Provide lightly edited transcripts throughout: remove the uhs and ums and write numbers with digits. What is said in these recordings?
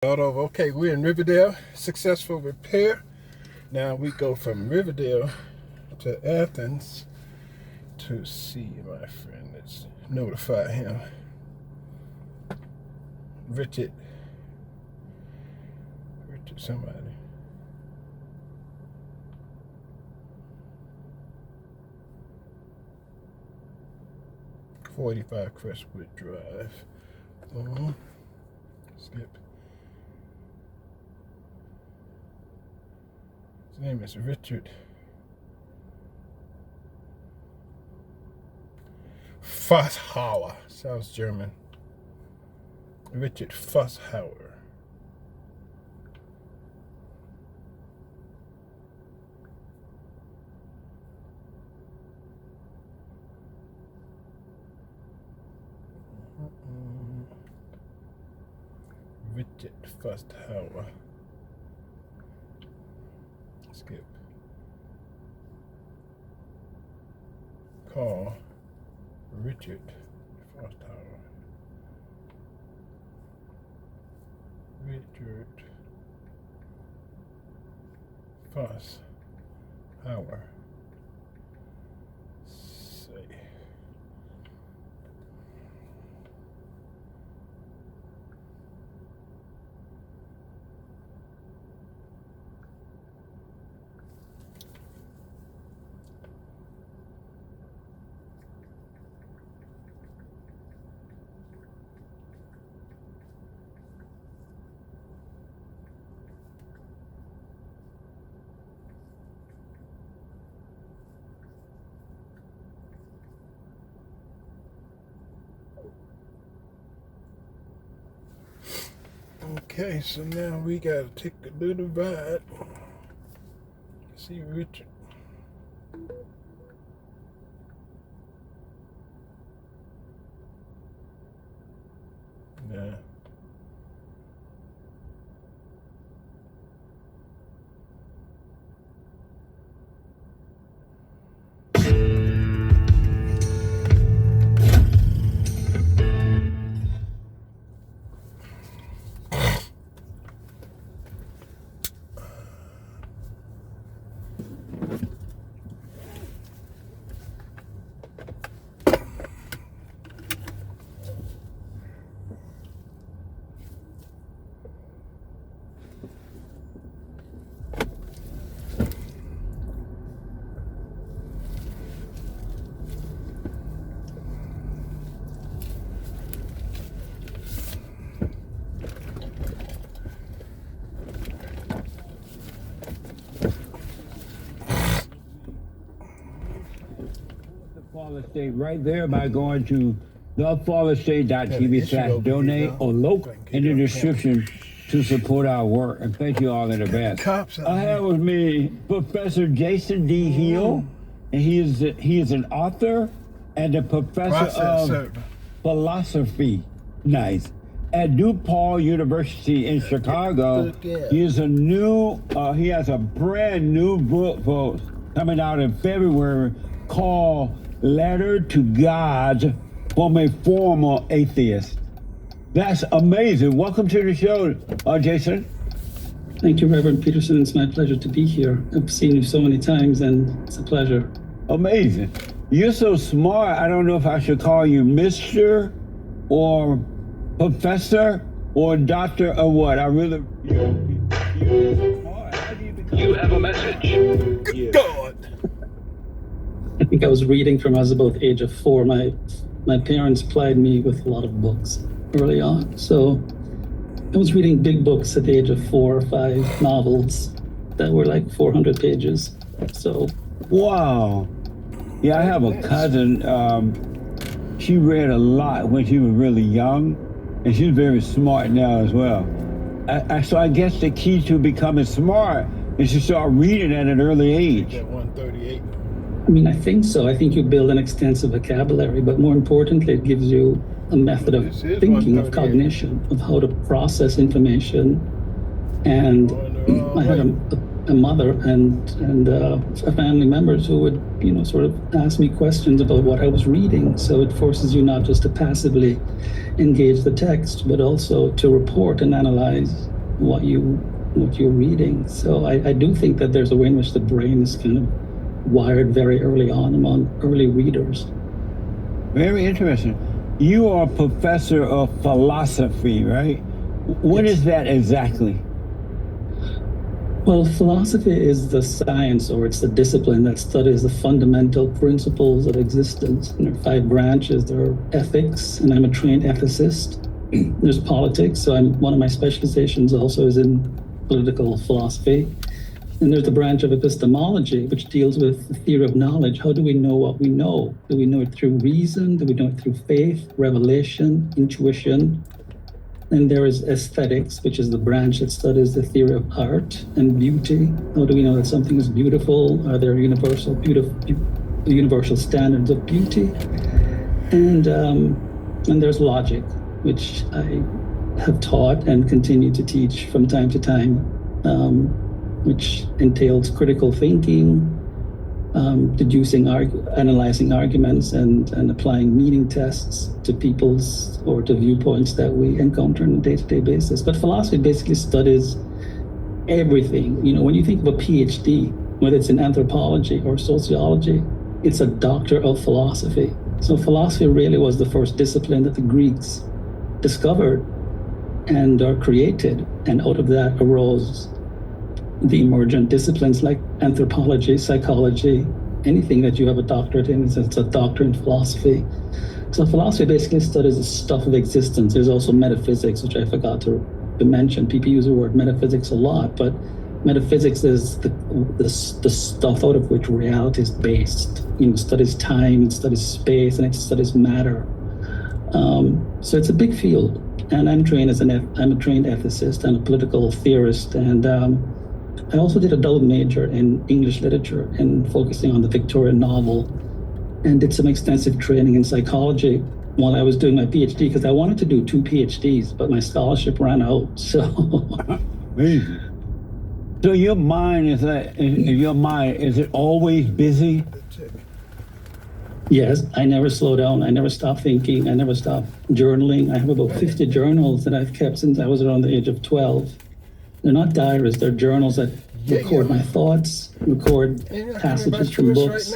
Okay, we're in Riverdale, successful repair. Now we go from Riverdale to Athens to see my friend. Let's notify him. Richard somebody. .45 Crestwood Drive. Skip. His name is Richard Fusshauer. Sounds German. Richard Fusshauer. Richard Fusshauer. Skip. Call Richard Fusshauer. Richard Fusshauer. Say. Okay, so now we gotta take a little ride. See Richard. Yeah. Flawless State right there by going to theflawlessstate.tv/donate or look in the description to support our work. And thank you all in advance. I have with me Professor Jason D. Hill, and he is an author and a professor of philosophy. Nice. At DePaul University in Chicago. He has a brand new book, folks, coming out in February called Letter to God from a Former Atheist. That's amazing. Welcome to the show, Jason. Thank you, Reverend Peterson. It's my pleasure to be here. I've seen you so many times, and it's a pleasure. Amazing. You're so smart. I don't know if I should call you Mr. or Professor or Doctor or what. I really... You're so smart. How do you become... You have a message. Good God. I think I was reading from I was about the age of 4. My parents plied me with a lot of books early on. So I was reading big books at the age of 4 or 5, novels that were like 400 pages. So. Wow. Yeah, I have a cousin. She read a lot when she was really young, and she's very smart now as well. So I guess the key to becoming smart is to start reading at an early age. At 138. I mean, I think so. I think you build an extensive vocabulary, but more importantly, it gives you a method of thinking, of cognition, of how to process information. And I had a a mother and family members who would, sort of ask me questions about what I was reading. So it forces you not just to passively engage the text, but also to report and analyze what you're reading. So I do think that there's a way in which the brain is kind of wired very early on among early readers. Very interesting. You are a professor of philosophy, right? What is that exactly? Well, philosophy is the science, or it's the discipline that studies the fundamental principles of existence. And there are 5 branches. There are ethics, and I'm a trained ethicist. There's politics, so one of my specializations also is in political philosophy. And there's the branch of epistemology, which deals with the theory of knowledge. How do we know what we know? Do we know it through reason? Do we know it through faith, revelation, intuition? And there is aesthetics, which is the branch that studies the theory of art and beauty. How do we know that something is beautiful? Are there universal standards of beauty? And there's logic, which I have taught and continue to teach from time to time, which entails critical thinking, deducing, analyzing arguments, and applying meaning tests to people's or to viewpoints that we encounter on a day-to-day basis. But philosophy basically studies everything. When you think of a PhD, whether it's in anthropology or sociology, it's a doctor of philosophy. So philosophy really was the first discipline that the Greeks discovered and created, and out of that arose the emergent disciplines like anthropology, psychology, anything that you have a doctorate in, it's a doctor in philosophy. So philosophy basically studies the stuff of existence. There's also metaphysics, which I forgot to mention. People use the word metaphysics a lot, but metaphysics is the stuff out of which reality is based. It studies time, it studies space, and it studies matter. So it's a big field. And I'm a trained ethicist and a political theorist, and I also did a double major in English literature and focusing on the Victorian novel, and did some extensive training in psychology while I was doing my PhD, because I wanted to do 2 PhDs, but my scholarship ran out. So, so your mind is it always busy? Yes, I never slow down. I never stop thinking. I never stop journaling. I have about 50 journals that I've kept since I was around the age of 12. They're not diaries, they're journals that record my thoughts, record passages from books.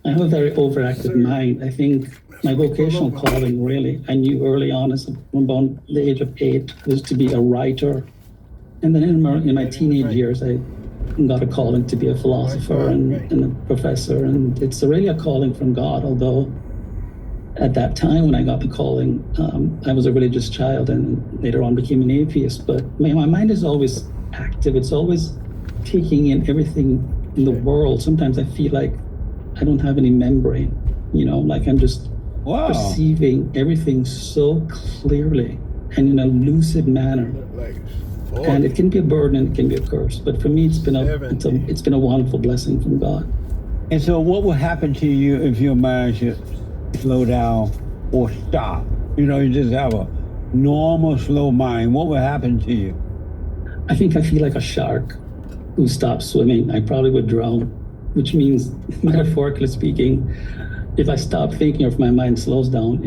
I have a very overactive mind. I think my vocational calling, really, I knew early on, as about the age of 8, was to be a writer. And then in my teenage years, I got a calling to be a philosopher and a professor. And it's really a calling from God, although at that time when I got the calling, I was a religious child and later on became an atheist. But my mind is always active. It's always taking in everything in the world. Sometimes I feel like I don't have any membrane, like I'm just perceiving everything so clearly and in a lucid manner. And it can be a burden and it can be a curse. But for me, it's been a wonderful blessing from God. And so what will happen to you if your mind should slow down or stop? You just have a normal slow mind. What will happen to you? I think I feel like a shark who stops swimming. I probably would drown, which means, metaphorically speaking, if I stop thinking or if my mind slows down,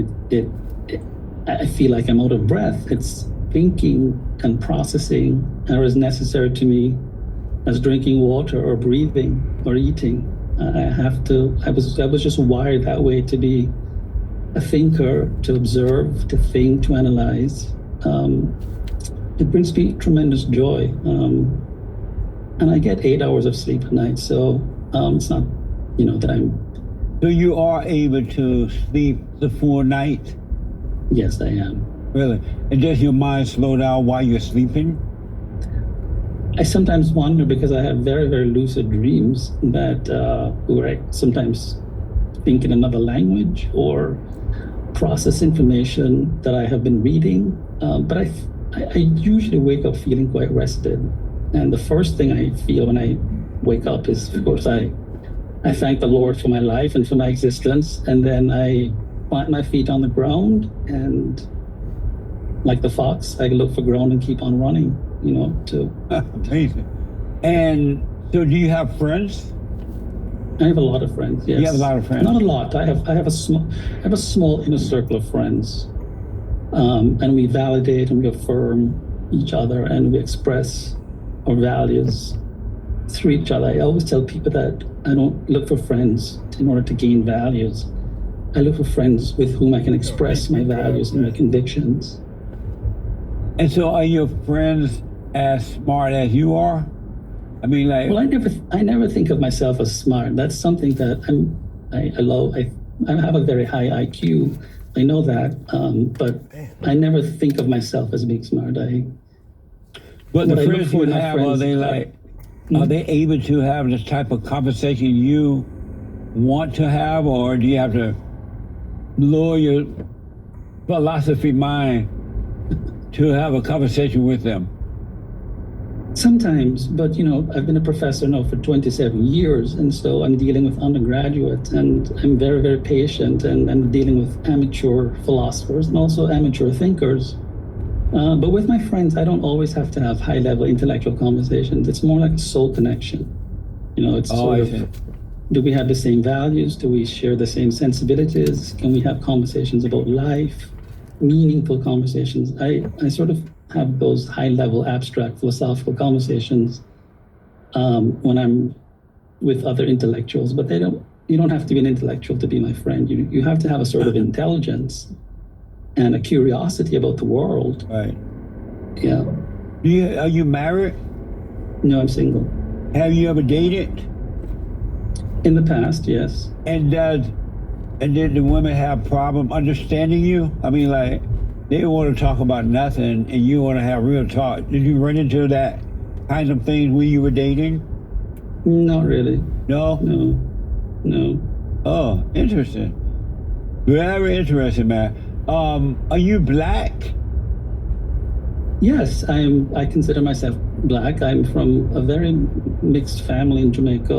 I feel like I'm out of breath. It's thinking and processing are as necessary to me as drinking water or breathing or eating. I was just wired that way, to be a thinker, to observe, to think, to analyze. It brings me tremendous joy. And I get 8 hours of sleep a night, so it's not, that I'm... So you are able to sleep the full night? Yes, I am. Really? And does your mind slow down while you're sleeping? I sometimes wonder, because I have very, very lucid dreams that where I sometimes think in another language or process information that I have been reading. But I usually wake up feeling quite rested. And the first thing I feel when I wake up is, of course, I thank the Lord for my life and for my existence. And then I plant my feet on the ground, and like the fox, I look for ground and keep on running, Amazing. And So do you have friends? I have a lot of friends. Yes. You have a lot of friends? Not a lot. I have a small inner circle of friends, and we validate and we affirm each other and we express our values through each other. I always tell people that I don't look for friends in order to gain values. I look for friends with whom I can express my values and my convictions. And so are your friends as smart as you are? I mean, like... Well, I never think of myself as smart. That's something that I love. I have a very high IQ. I know that, but I never think of myself as being smart. But the friends you have, are they like... Are they able to have this type of conversation you want to have, or do you have to lower your philosophy mind to have a conversation with them? Sometimes, but I've been a professor now for 27 years, and so I'm dealing with undergraduates, and I'm very, very patient, and I'm dealing with amateur philosophers and also amateur thinkers. But with my friends, I don't always have to have high-level intellectual conversations. It's more like a soul connection. It's sort of, do we have the same values? Do we share the same sensibilities? Can we have conversations about life? Meaningful conversations. I sort of have those high-level abstract philosophical conversations when I'm with other intellectuals, but you don't have to be an intellectual to be my friend. You have to have a sort of intelligence and a curiosity about the world. Right. Yeah. Are you married? No, I'm single. Have you ever dated? In the past, yes. And did the women have problem understanding you? I mean, like, they want to talk about nothing and you want to have real talk. Did you run into that kind of thing when you were dating? Not really. No? No. Oh, interesting. Very interesting, man. Are you black? Yes, I consider myself black. I'm from a very mixed family in Jamaica.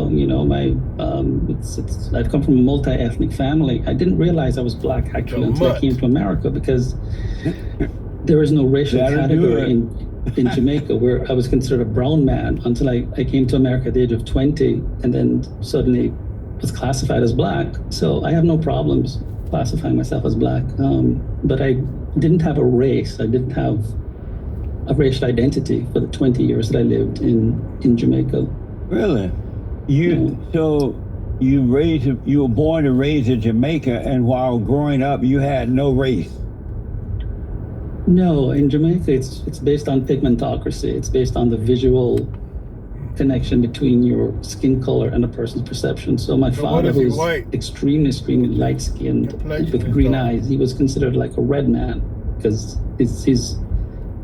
I've come from a multi-ethnic family. I didn't realize I was black actually until I came to America, because there is no racial category in Jamaica where I was considered a brown man until I came to America at the age of 20, and then suddenly was classified as black. So I have no problems classifying myself as black, but I didn't have a race. I didn't have a racial identity for the 20 years that I lived in Jamaica. Really? So you were born and raised in Jamaica, and while growing up, you had no race? No, in Jamaica, it's based on pigmentocracy. It's based on the visual connection between your skin color and a person's perception. So my father, who's extremely light-skinned with green eyes, he was considered like a red man because his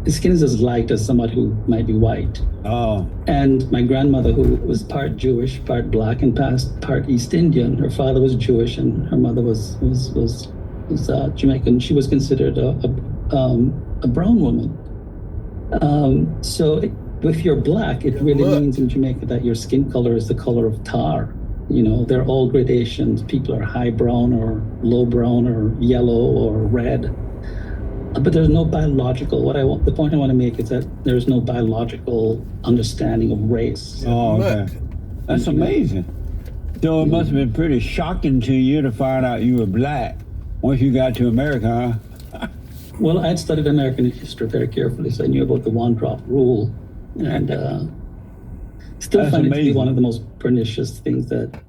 skin is as light as somebody who might be white. Oh. And my grandmother, who was part Jewish, part black, and part East Indian, her father was Jewish and her mother was Jamaican. She was considered a brown woman. If you're black, it really means in Jamaica that your skin color is the color of tar. They're all gradations. People are high brown or low brown or yellow or red. But there's no biological. The point I want to make is that there's no biological understanding of race. Oh, okay. That's amazing. So it must have been pretty shocking to you to find out you were black once you got to America, huh? Well, I had studied American history very carefully, so I knew about the one-drop rule. And still find it to be one of the most pernicious things that...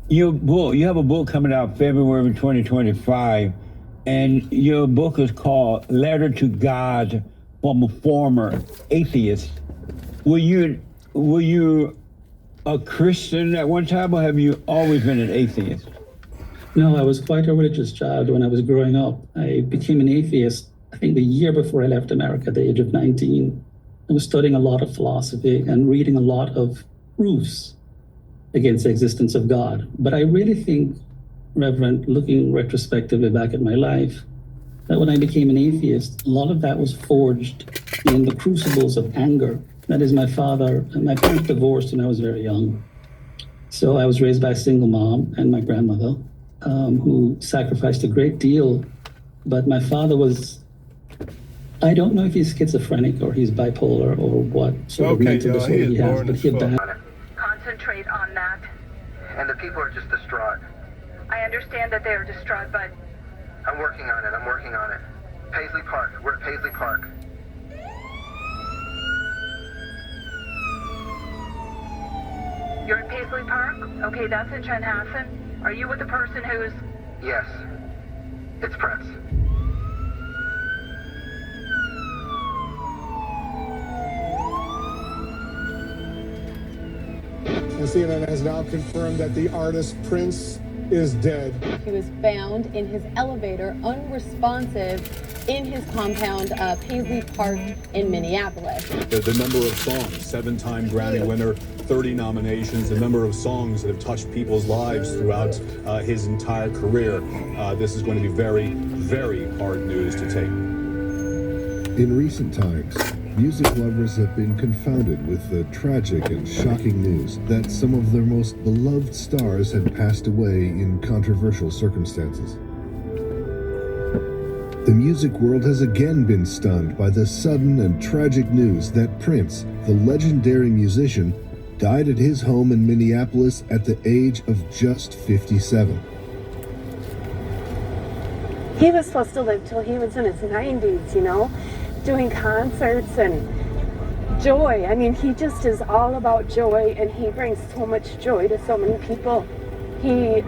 You have a book coming out February 2025, and your book is called Letter to God from a Former Atheist. Were you a Christian at one time, or have you always been an atheist? No, I was quite a religious child when I was growing up. I became an atheist, I think, the year before I left America at the age of 19. I was studying a lot of philosophy and reading a lot of proofs against the existence of God. But I really think, Reverend, looking retrospectively back at my life, that when I became an atheist, a lot of that was forged in the crucibles of anger. That is, my parents divorced when I was very young. So I was raised by a single mom and my grandmother, who sacrificed a great deal. But my father was... I don't know if he's schizophrenic or he's bipolar or what sort of mental disorder he has, but he had died. and the people are just distraught. I understand that they are distraught, but... I'm working on it. Paisley Park. We're at Paisley Park. You're at Paisley Park? Okay, that's in Chanhassen. Are you with the person who's... Yes. It's Prince. And CNN has now confirmed that the artist Prince is dead. He was found in his elevator, unresponsive, in his compound, Paisley Park in Minneapolis. The number of songs, 7-time Grammy winner, 30 nominations, the number of songs that have touched people's lives throughout his entire career. This is going to be very, very hard news to take. In recent times, music lovers have been confounded with the tragic and shocking news that some of their most beloved stars had passed away in controversial circumstances. The music world has again been stunned by the sudden and tragic news that Prince, the legendary musician, died at his home in Minneapolis at the age of just 57. He was supposed to live till he was in his 90s, you know, doing concerts and joy. I mean, he just is all about joy, and he brings so much joy to so many people. He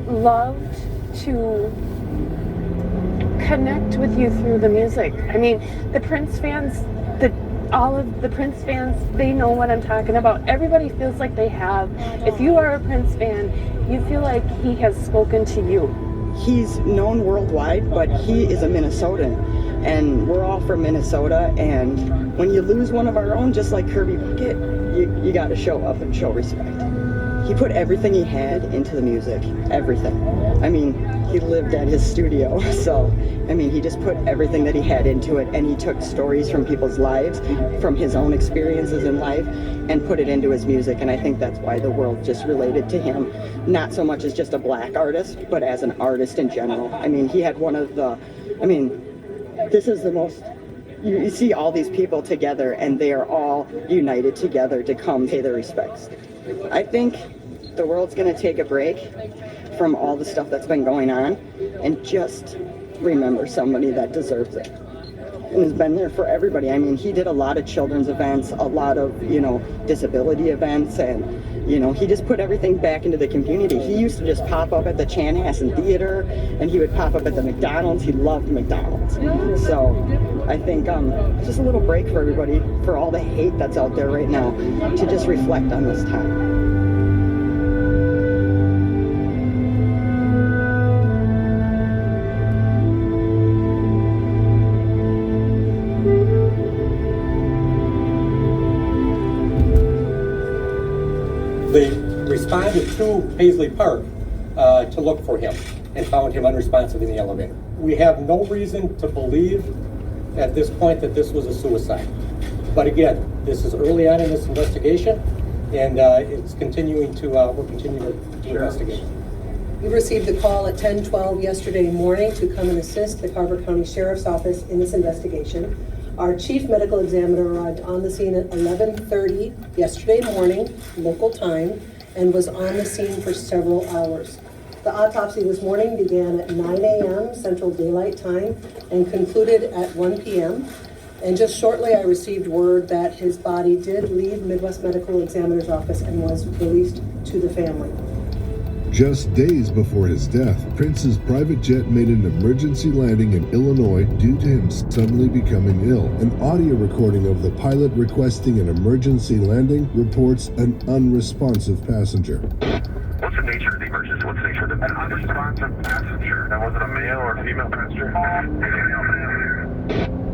loved to connect with you through the music. I mean, the Prince fans, all of the Prince fans, they know what I'm talking about. Everybody feels like they have. If you are a Prince fan, you feel like he has spoken to you. He's known worldwide, but he is a Minnesotan, and we're all from Minnesota, and when you lose one of our own, just like Kirby Puckett, you got to show up and show respect. He put everything he had into the music, everything. I mean, he lived at his studio, so, I mean, he just put everything that he had into it, and he took stories from people's lives, from his own experiences in life, and put it into his music, and I think that's why the world just related to him, not so much as just a black artist, but as an artist in general. I mean, he had one of the, I mean, this is the most, you see all these people together, and they are all united together to come pay their respects. I think the world's going to take a break from all the stuff that's been going on and just remember somebody that deserves it and has been there for everybody. I mean, he did a lot of children's events, a lot of, you know, disability events, and, you know, he just put everything back into the community. He used to just pop up at the Chanhassen Theater, and he would pop up at the McDonald's. He loved McDonald's. So I think just a little break for everybody, for all the hate that's out there right now, to just reflect on this time. They responded to Paisley Park to look for him and found him unresponsive in the elevator. We have no reason to believe at this point that this was a suicide. But again, this is early on in this investigation, and it's continuing to, we're continuing to investigate. We received a call at 10:12 yesterday morning to come and assist the Carver County Sheriff's Office in this investigation. Our chief medical examiner arrived on the scene at 11:30 yesterday morning, local time, and was on the scene for several hours. The autopsy this morning began at 9 a.m. Central Daylight Time and concluded at 1 p.m. And just shortly, I received word that his body did leave Midwest Medical Examiner's office and was released to the family. Just days before his death, Prince's private jet made an emergency landing in Illinois due to him suddenly becoming ill. An audio recording of the pilot requesting an emergency landing reports an unresponsive passenger. What's the nature of the emergency? What's the nature of an unresponsive passenger? Now, was it a male or a female passenger?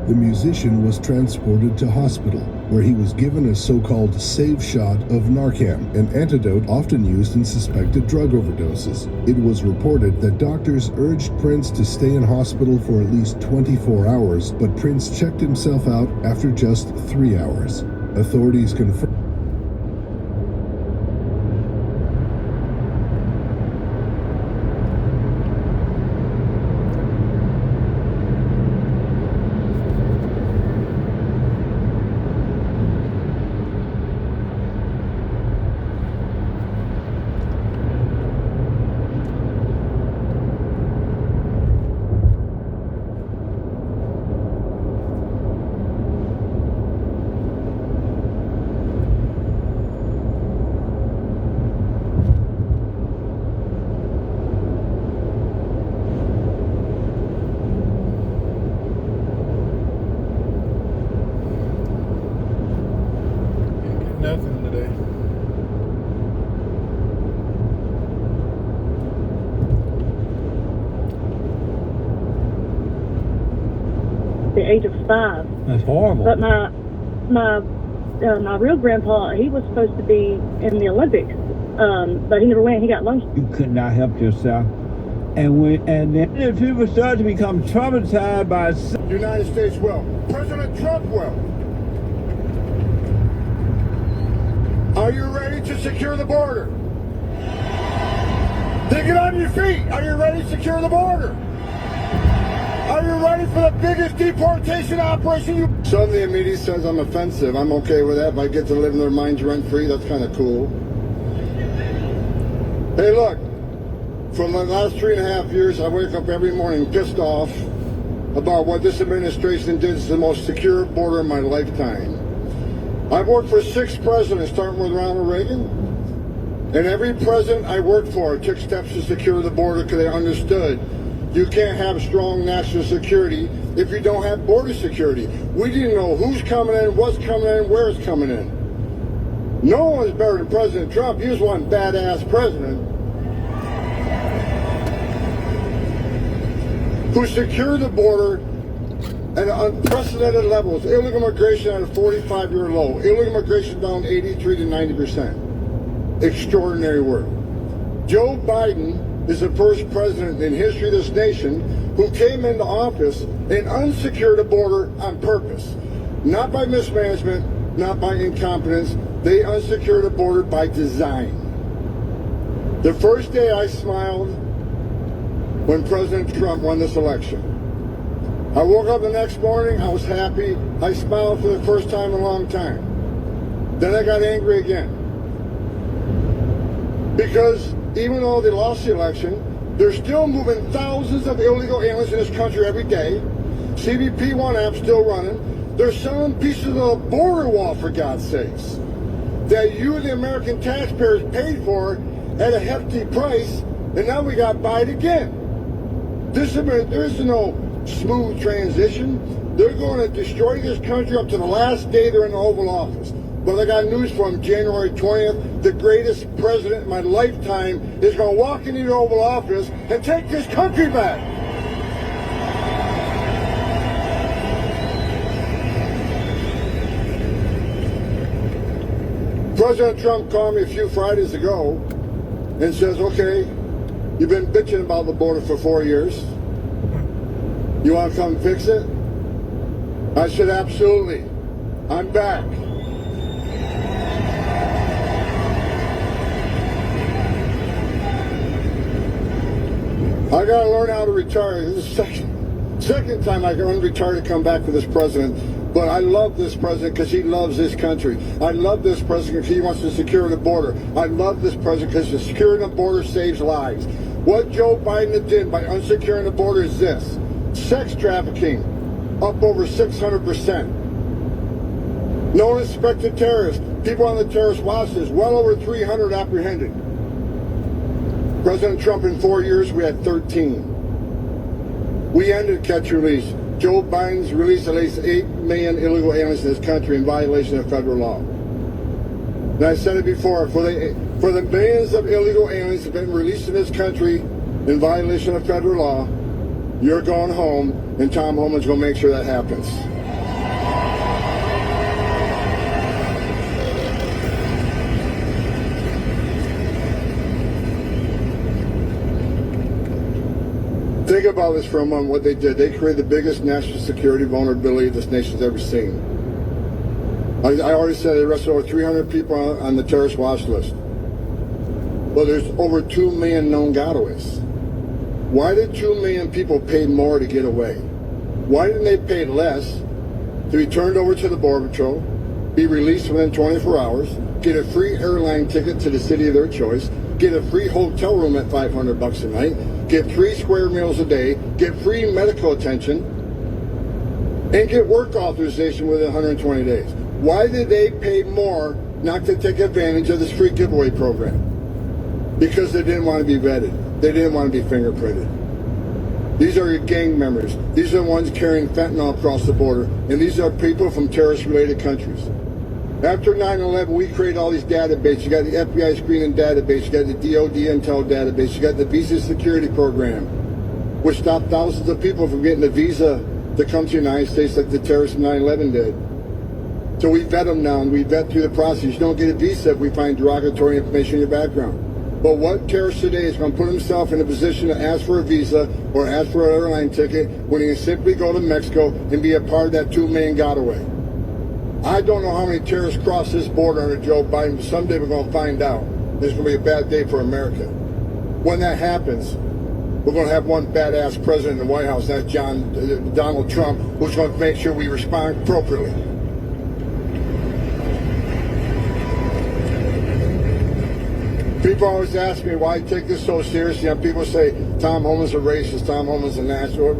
The musician was transported to hospital, where he was given a so-called save shot of Narcan, an antidote often used in suspected drug overdoses. It was reported that doctors urged Prince to stay in hospital for at least 24 hours, but Prince checked himself out after just 3 hours. Authorities confirmed nothing today. The age of 5. That's horrible. But my real grandpa, he was supposed to be in the Olympics, but he never went. He got lung. You could not help yourself. And then if people start to become traumatized by the United States will. President Trump will. Are you ready to secure the border? Then get on your feet. Are you ready to secure the border? Are you ready for the biggest deportation operation? Some of the media says I'm offensive. I'm okay with that. If I get to live in their minds rent-free, that's kind of cool. Hey, look. For the last 3.5 years, I wake up every morning pissed off about what this administration did. It's the most secure border in my lifetime. I've worked for 6 presidents, starting with Ronald Reagan. And every president I worked for took steps to secure the border because they understood you can't have strong national security if you don't have border security. We didn't know who's coming in, what's coming in, where it's coming in. No one's better than President Trump. He was one badass president who secured the border at unprecedented levels. Illegal immigration at a 45-year low. Illegal immigration down 83 to 90%. Extraordinary work. Joe Biden is the first president in history of this nation who came into office and unsecured the border on purpose. Not by mismanagement, not by incompetence. They unsecured the border by design. The first day I smiled when President Trump won this election. I woke up the next morning, I was happy. I smiled for the first time in a long time. Then I got angry again. Because even though they lost the election, they're still moving thousands of illegal aliens in this country every day. CBP-1 app's still running. They're selling pieces of the border wall, for God's sakes, that you, the American taxpayers, paid for at a hefty price, and now we got Biden again. There is no smooth transition. They're going to destroy this country up to the last day they're in the Oval Office. But I got news from January 20th. The greatest president in my lifetime is going to walk into the Oval Office and take this country back. President Trump called me a few Fridays ago and says, okay, you've been bitching about the border for 4 years. You want to come fix it? I said, absolutely. I'm back. I got to learn how to retire. This is the second time I can retire to come back for this president. But I love this president because he loves this country. I love this president because he wants to secure the border. I love this president because securing the border saves lives. What Joe Biden did by unsecuring the border is this. Sex trafficking, up over 600%. No suspected terrorists. People on the terrorist watch list, well over 300 apprehended. President Trump, in 4 years, we had 13. We ended catch release. Joe Biden's released at least 8 million illegal aliens in this country in violation of federal law. And I said it before, for the millions of illegal aliens that have been released in this country in violation of federal law, you're going home, and Tom Homan's going to make sure that happens. Think about this for a moment, what they did. They created the biggest national security vulnerability this nation's ever seen. I already said they arrested over 300 people on the terrorist watch list. Well, there's over 2 million known gotaways. Why did 2 million people pay more to get away? Why didn't they pay less to be turned over to the Border Patrol, be released within 24 hours, get a free airline ticket to the city of their choice, get a free hotel room at $500 a night, get 3 square meals a day, get free medical attention, and get work authorization within 120 days? Why did they pay more not to take advantage of this free giveaway program? Because they didn't want to be vetted. They didn't want to be fingerprinted. These are your gang members. These are the ones carrying fentanyl across the border. And these are people from terrorist-related countries. After 9/11, we created all these databases. You got the FBI screening database, you got the DOD intel database, you got the visa security program, which stopped thousands of people from getting a visa to come to the United States like the terrorists in 9/11 did. So we vet them now, and we vet through the process. You don't get a visa if we find derogatory information in your background. But what terrorist today is going to put himself in a position to ask for a visa or ask for an airline ticket when he can simply go to Mexico and be a part of that 2 million getaway? I don't know how many terrorists cross this border under Joe Biden, but someday we're going to find out. This is going to be a bad day for America. When that happens, we're going to have one badass president in the White House, that's Donald Trump, who's going to make sure we respond appropriately. People always ask me why I take this so seriously, and people say Tom Homan's a racist, Tom Homan's a national.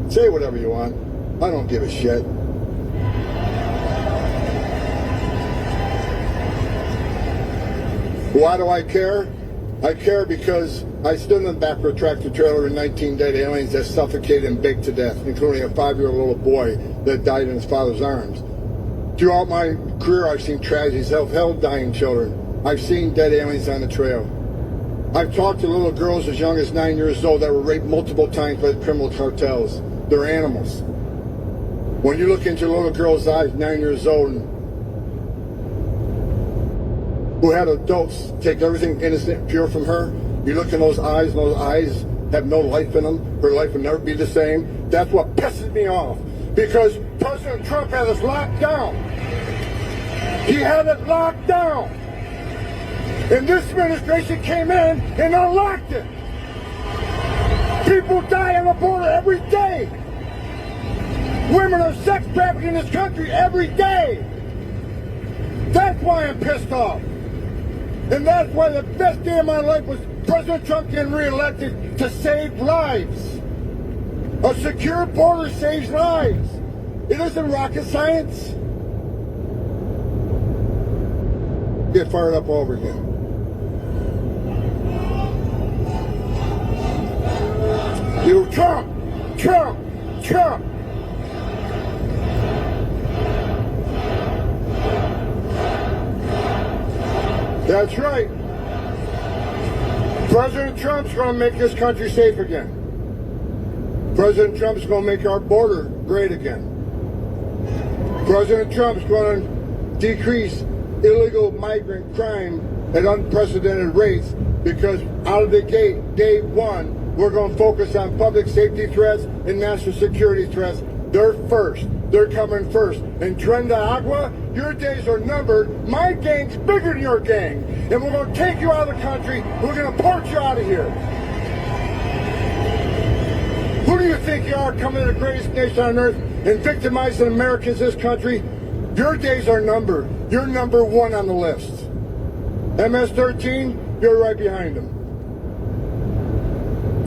Say whatever you want. I don't give a shit. Why do I care? I care because I stood in the back of a tractor trailer with 19 dead aliens that suffocated and baked to death, including a 5-year-old little boy that died in his father's arms. Throughout my career, I've seen tragedies of held dying children. I've seen dead aliens on the trail. I've talked to little girls as young as 9 years old that were raped multiple times by criminal cartels. They're animals. When you look into a little girl's eyes, 9 years old, who had adults take everything innocent and pure from her, you look in those eyes, and those eyes have no life in them. Her life will never be the same. That's what pisses me off. Because President Trump had us locked down. He had it locked down. And this administration came in and unlocked it. People die on the border every day. Women are sex trafficked in this country every day. That's why I'm pissed off. And that's why the best day of my life was President Trump getting reelected to save lives. A secure border saves lives. It isn't rocket science. Get fired up all over again. You Trump! Trump! Trump! That's right. President Trump's going to make this country safe again. President Trump's going to make our border great again. President Trump's going to decrease illegal migrant crime at unprecedented rates because out of the gate, day one, we're going to focus on public safety threats and national security threats. They're first. They're coming first. And Trenda Agua, your days are numbered. My gang's bigger than your gang. And we're going to take you out of the country. We're going to port you out of here. Who do you think you are, coming to the greatest nation on earth and victimizing Americans in this country? Your days are numbered. You're number one on the list. MS-13, you're right behind them.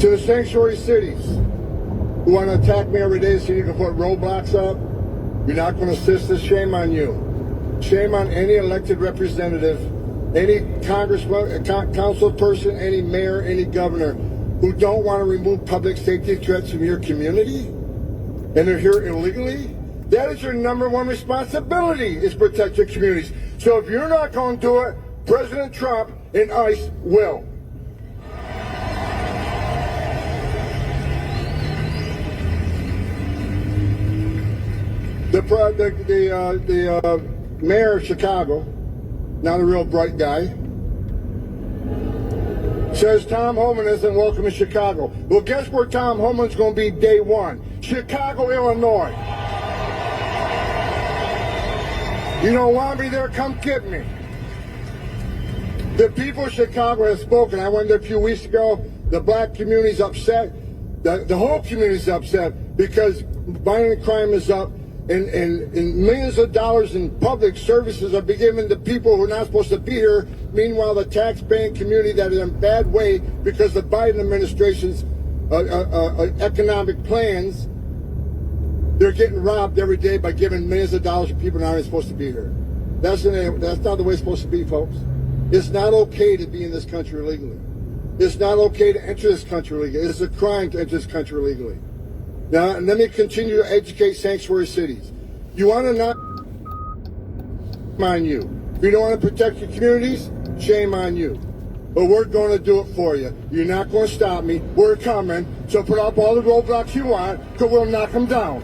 To the sanctuary cities who want to attack me every day so you can put roadblocks up, you're not going to assist us. Shame on you. Shame on any elected representative, any congressman, council person, any mayor, any governor who don't want to remove public safety threats from your community and they're here illegally. That is your number one responsibility, is protect your communities. So if you're not going to do it, President Trump and ICE will. The mayor of Chicago, not a real bright guy, says Tom Homan isn't welcome in Chicago. Well, guess where Tom Homan's going to be day one? Chicago, Illinois. You don't want me there? Come get me. The people of Chicago have spoken. I went there a few weeks ago. The black community's upset. The whole community's upset because violent crime is up. And millions of dollars in public services are being given to people who are not supposed to be here. Meanwhile, the tax-paying community that is in a bad way because the Biden administration's economic plans, they're getting robbed every day by giving millions of dollars to people not even supposed to be here. That's not the way it's supposed to be, folks. It's not okay to be in this country illegally. It's not okay to enter this country illegally. It's a crime to enter this country illegally. Now, and let me continue to educate sanctuary cities. You want to not... on you. If you don't want to protect your communities, shame on you. But we're going to do it for you. You're not going to stop me. We're coming. So put up all the roadblocks you want, because we'll knock them down.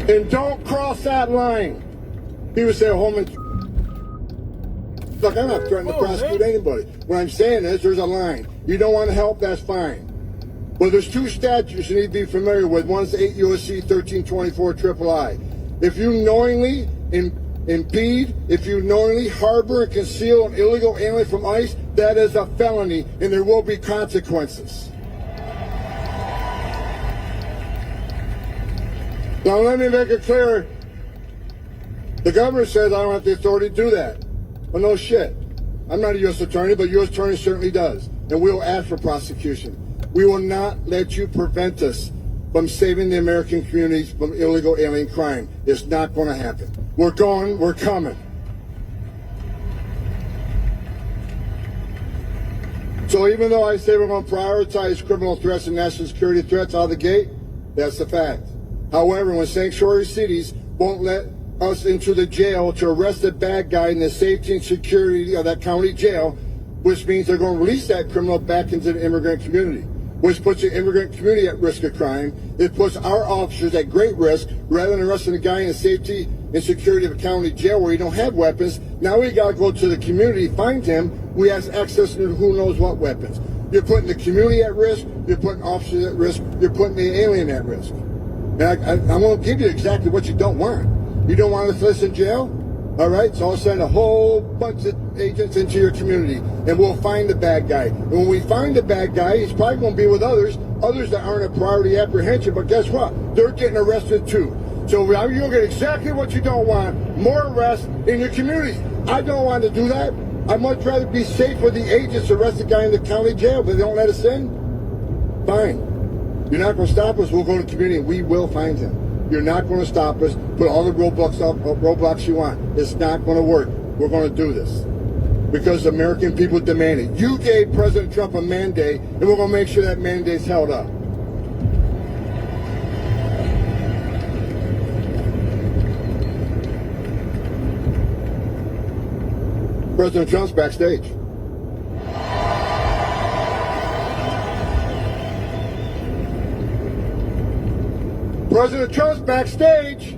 And don't cross that line. People say, Holman, look, I'm not threatening to prosecute anybody. What I'm saying is there's a line. You don't want to help, that's fine. Well, there's two statutes you need to be familiar with. One's 8 U.S.C. 1324 III. If you knowingly impede, if you knowingly harbor and conceal an illegal alien from ICE, that is a felony, and there will be consequences. Now let me make it clear. The governor says I don't have the authority to do that. Well, no shit. I'm not a U.S. attorney, but U.S. attorney certainly does. And we'll ask for prosecution. We will not let you prevent us from saving the American communities from illegal alien crime. It's not going to happen. We're going, we're coming. So even though I say we're going to prioritize criminal threats and national security threats out of the gate, that's the fact. However, when sanctuary cities won't let us into the jail to arrest the bad guy in the safety and security of that county jail, which means they're going to release that criminal back into the immigrant community, which puts the immigrant community at risk of crime. It puts our officers at great risk. Rather than arresting a guy in the safety and security of a county jail where he don't have weapons, now we got to go to the community, find him. We have access to who knows what weapons. You're putting the community at risk. You're putting officers at risk. You're putting the alien at risk. And I'm going to give you exactly what you don't want. You don't want us to listen in jail? All right, so I'll send a whole bunch of agents into your community, and we'll find the bad guy. And when we find the bad guy, he's probably going to be with others that aren't a priority apprehension, but guess what? They're getting arrested too. So you'll get exactly what you don't want, more arrests in your communities. I don't want to do that. I'd much rather be safe with the agents arrest the guy in the county jail, but they don't let us in. Fine. You're not going to stop us. We'll go to the community and we will find him. You're not going to stop us. Put all the roadblocks you want. It's not going to work. We're going to do this because the American people demand it. You gave President Trump a mandate, and we're going to make sure that mandate's held up. President Trump's backstage. President Trump's backstage.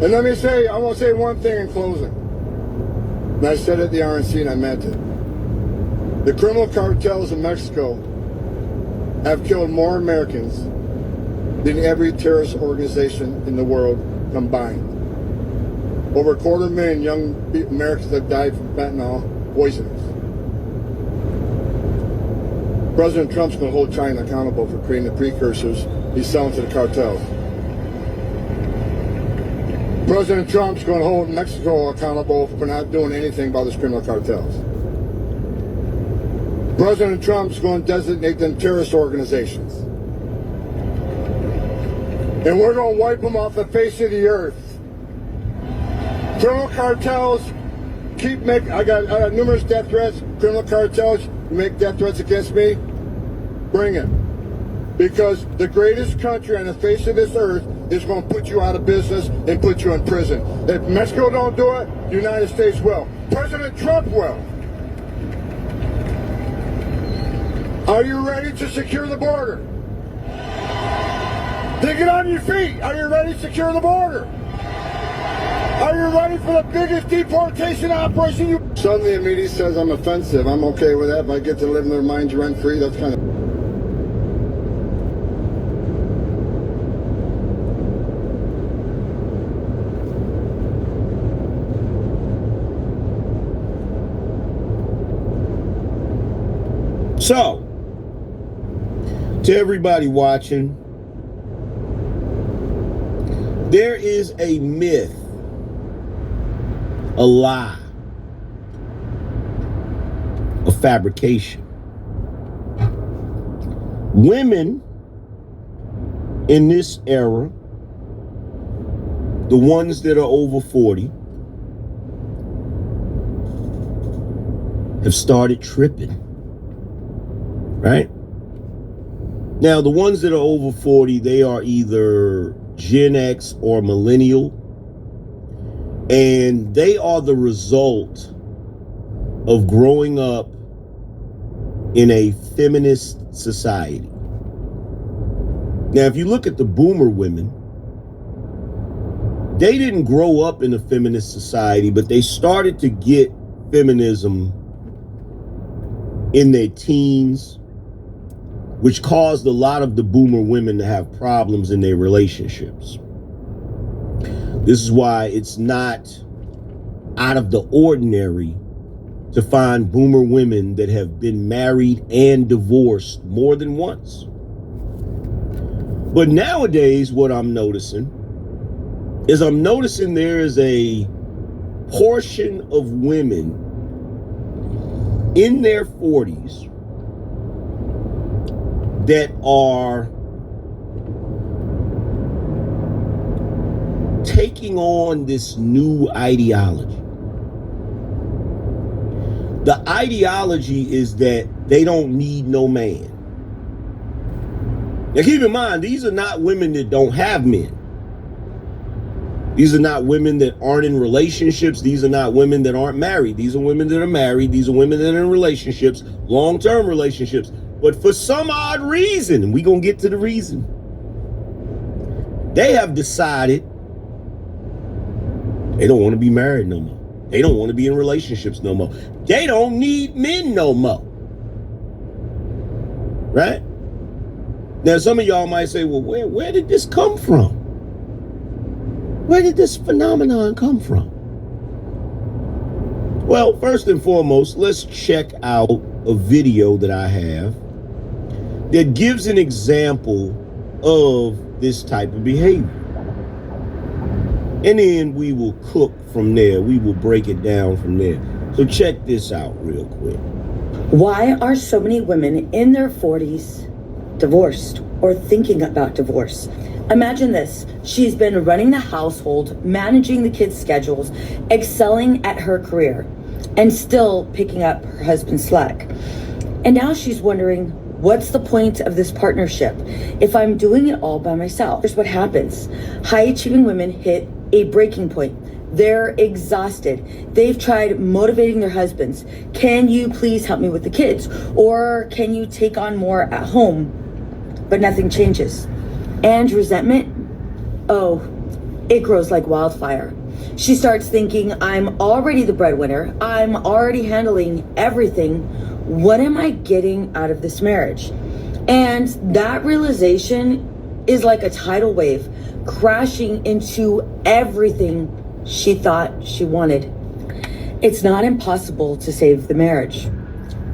And let me say, I want to say one thing in closing. And I said it at the RNC and I meant it. The criminal cartels in Mexico have killed more Americans than every terrorist organization in the world combined. Over 250,000 young Americans have died from fentanyl poisonings. President Trump's going to hold China accountable for creating the precursors he's selling to the cartels. President Trump's going to hold Mexico accountable for not doing anything about the criminal cartels. President Trump's going to designate them terrorist organizations. And we're going to wipe them off the face of the earth. Criminal cartels keep making, I got numerous death threats. Criminal cartels make death threats against me. Bring it. Because the greatest country on the face of this earth is going to put you out of business and put you in prison. If Mexico don't do it, the United States will. President Trump will. Are you ready to secure the border? Then get on your feet. Are you ready to secure the border? Are you ready for the biggest deportation operation you... Suddenly the media says I'm offensive. I'm okay with that. If I get to live in their minds rent-free, that's kind of... So, to everybody watching, there is a myth, a lie, a fabrication. Women in this era, the ones that are over 40, have started tripping. right? Now, the ones that are over 40, they are either Gen X or millennial, and they are the result of growing up in a feminist society. Now, if you look at the boomer women, they didn't grow up in a feminist society, but they started to get feminism in their teens, which caused a lot of the boomer women to have problems in their relationships. This is why it's not out of the ordinary to find boomer women that have been married and divorced more than once. But nowadays, what I'm noticing there is a portion of women in their 40s that are taking on this new ideology. The ideology is that they don't need no man. Now keep in mind, these are not women that don't have men. These are not women that aren't in relationships. These are not women that aren't married. These are women that are married. These are women that are in relationships, long-term relationships. But for some odd reason, and we're going to get to the reason, they have decided they don't want to be married no more. They don't want to be in relationships no more. They don't need men no more. Right? Now, some of y'all might say, well, where did this come from? Where did this phenomenon come from? Well, first and foremost, let's check out a video that I have that gives an example of this type of behavior. And then we will cook from there. We will break it down from there. So check this out real quick. Why are so many women in their 40s divorced or thinking about divorce? Imagine this. She's been running the household, managing the kids' schedules, excelling at her career, and still picking up her husband's slack. And now she's wondering, what's the point of this partnership if I'm doing it all by myself? Here's what happens. High-achieving women hit a breaking point. They're exhausted. They've tried motivating their husbands. Can you please help me with the kids? Or can you take on more at home? But nothing changes. And resentment, it grows like wildfire. She starts thinking, I'm already the breadwinner. I'm already handling everything. What am I getting out of this marriage? And that realization is like a tidal wave crashing into everything she thought she wanted. It's not impossible to save the marriage.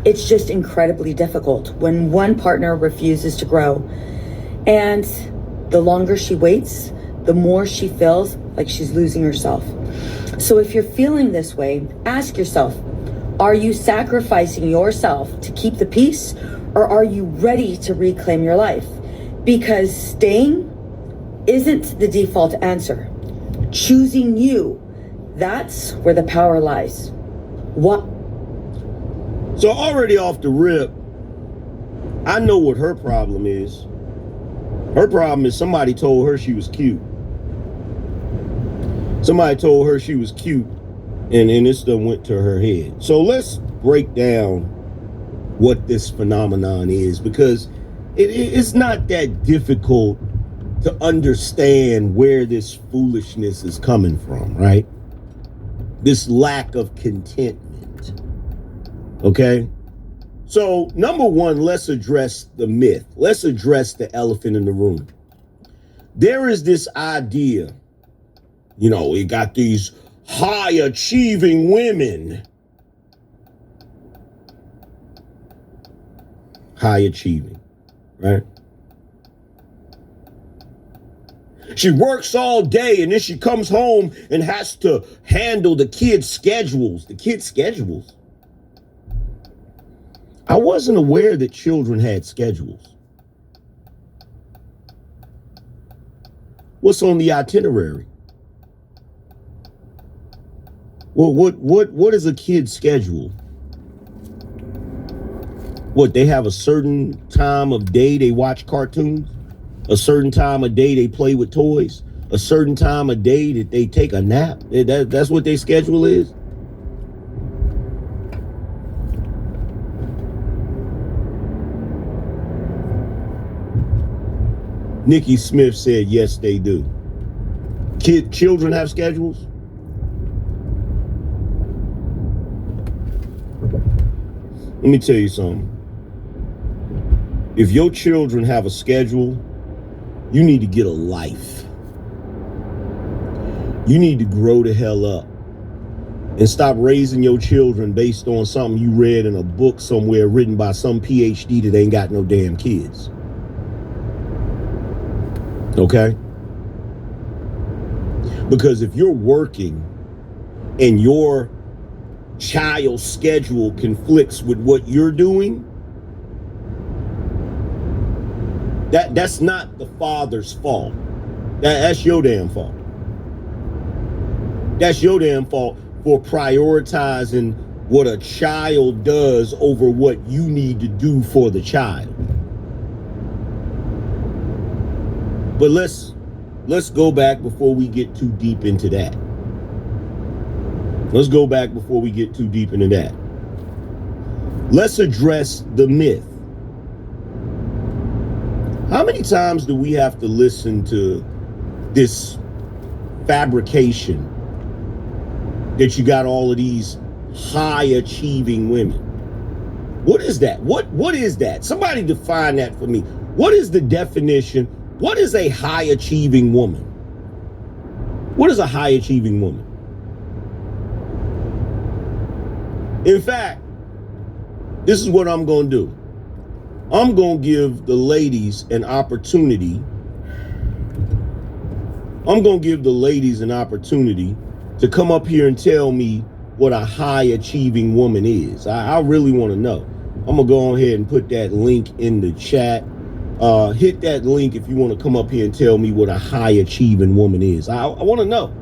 It's just incredibly difficult when one partner refuses to grow. And the longer she waits, the more she feels like she's losing herself. So if you're feeling this way, ask yourself, are you sacrificing yourself to keep the peace, or are you ready to reclaim your life? Because staying isn't the default answer. Choosing you, that's where the power lies. What? So already off the rip, I know what her problem is. Her problem is somebody told her she was cute. Somebody told her she was cute, and this done went to her head. So let's break down what this phenomenon is, because it's not that difficult to understand where this foolishness is coming from, right? This lack of contentment. Okay? So, number one, let's address the myth. Let's address the elephant in the room. There is this idea, we got these high achieving women. High achieving, right? She works all day and then she comes home and has to handle the kids' schedules. I wasn't aware that children had schedules. What's on the itinerary? Well, what is a kid's schedule? What, they have a certain time of day they watch cartoons? A certain time of day they play with toys? A certain time of day that they take a nap? That's what their schedule is? Nikki Smith said, yes, they do. Children have schedules? Let me tell you something. If your children have a schedule, you need to get a life. You need to grow the hell up and stop raising your children based on something you read in a book somewhere written by some PhD that ain't got no damn kids. Okay? Because if you're working and your child's schedule conflicts with what you're doing, that's not the father's fault. That's your damn fault. That's your damn fault for prioritizing what a child does over what you need to do for the child. But let's go back before we get too deep into that. Let's go back before we get too deep into that. Let's address the myth. How many times do we have to listen to this fabrication that you got all of these high achieving women? What is that? What is that? Somebody define that for me. What is the definition? What is a high achieving woman? What is a high achieving woman? In fact, this is what I'm going to do. I'm going to give the ladies an opportunity. I'm going to give the ladies an opportunity to come up here and tell me what a high achieving woman is. I really want to know. I'm going to go ahead and put that link in the chat. Hit that link if you want to come up here and tell me what a high achieving woman is. I want to know.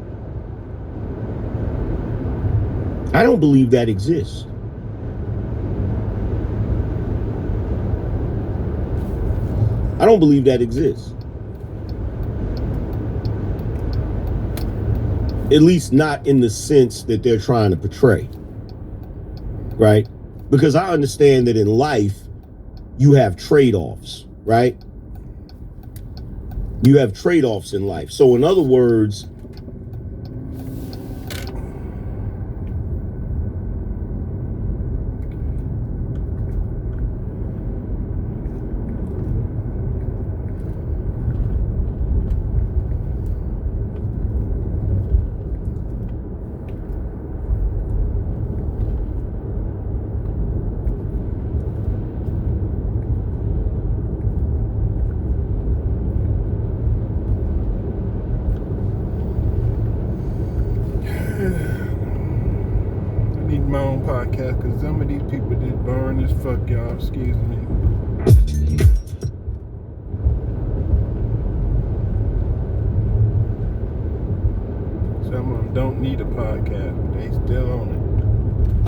I don't believe that exists. I don't believe that exists. At least not in the sense that they're trying to portray. Right? Because I understand that in life, you have trade-offs, right? You have trade-offs in life. So in other words, my own podcast because some of these people did burn as fuck, y'all. Excuse me. Some of them don't need a podcast, but they still on it.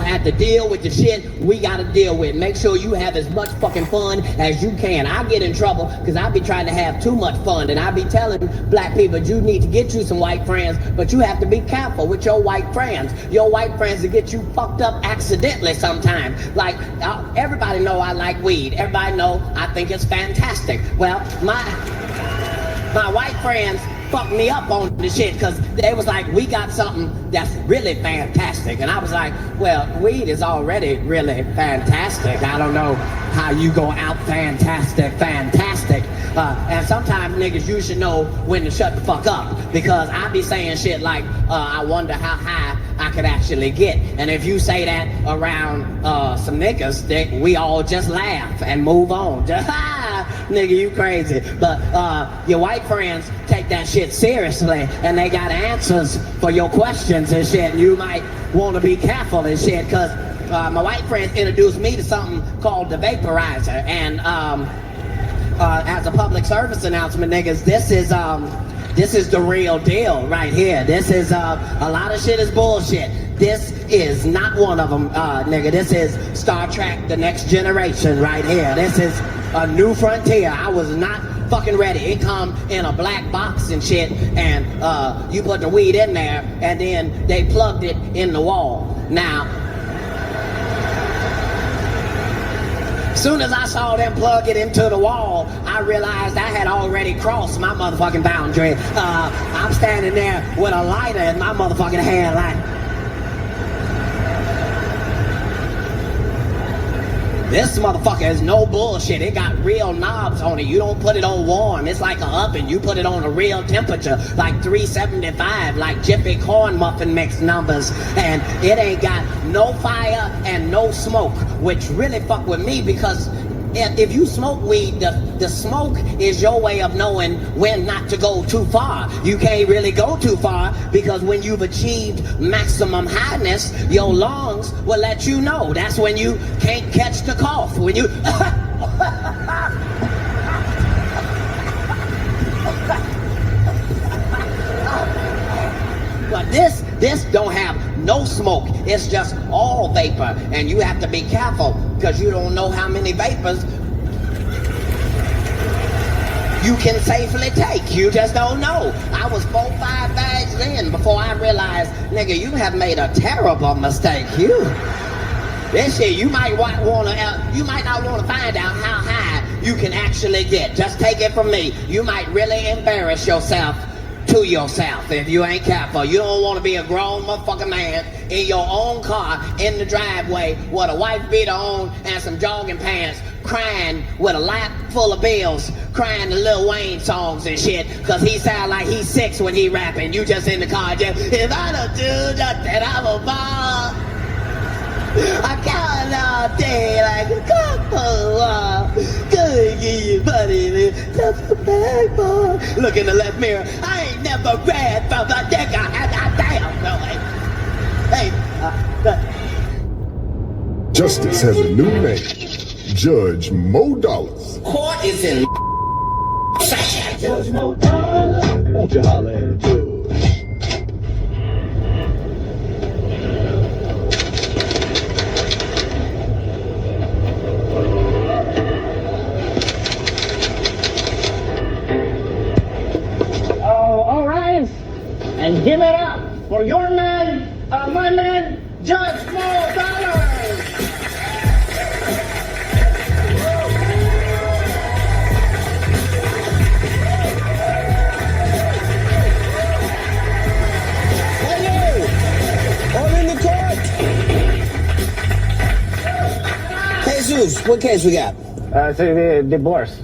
Have to deal with the shit we gotta deal with. Make sure you have as much fucking fun as you can. I get in trouble because I be trying to have too much fun, and I be telling black people you need to get you some white friends, but you have to be careful with your white friends. Your white friends will get you fucked up accidentally sometimes. Like, everybody know I like weed. Everybody know I think it's fantastic. Well, my white friends fucked me up on the shit because they was like, we got something that's really fantastic. And I was like, well, weed is already really fantastic. I don't know how you go out fantastic. And sometimes niggas, you should know when to shut the fuck up, because I be saying shit like, I wonder how high I could actually get. And if you say that around some niggas, we all just laugh and move on. Just, nigga, you crazy. But your white friends take that shit seriously, and they got answers for your questions and shit. You might want to be careful and shit, because my white friends introduced me to something called the vaporizer. And as a public service announcement, niggas, this is the real deal right here. This is a lot of shit is bullshit. This is not one of them, nigga. This is Star Trek: The Next Generation right here. This is a new frontier. I was not fucking ready. It come in a black box and shit, and you put the weed in there, and then they plugged it in the wall. Now, soon as I saw them plug it into the wall, I realized I had already crossed my motherfucking boundary. I'm standing there with a lighter in my motherfucking hand like, this motherfucker is no bullshit. It got real knobs on it. You don't put it on warm. It's like a oven. You put it on a real temperature, like 375, like Jiffy Corn Muffin Mix numbers. And it ain't got no fire and no smoke, which really fuck with me because if you smoke weed, the smoke is your way of knowing when not to go too far. You can't really go too far because when you've achieved maximum highness, your lungs will let you know. That's when you can't catch the cough. When you... But this don't have no smoke. It's just all vapor. And you have to be careful because you don't know how many vapors you can safely take. You just don't know. I was 4-5 bags in before I realized, nigga, you have made a terrible mistake. This shit, you might not want to find out how high you can actually get. Just take it from me. You might really embarrass yourself to yourself if you ain't careful. You don't want to be a grown motherfucking man in your own car in the driveway with a wife beater on and some jogging pants, crying with a lap full of bills, crying to Lil Wayne songs and shit, cause he sound like he's 6 when he rapping. You just in the car, just, if I don't do nothing, I'm a ball. I count all day like a couple. Good give you buddy, just a bag boy. Look in the left mirror. I ain't never read from the deck. I had that damn no. Justice has a new name. Judge Mo Dollars. Court is in session. Judge Mo Dollars. Won't you holler at the judge? And give it up for your man, my man, Judge Mo Dollars. Hello, all in the court. Jesus, what case we got? The divorce.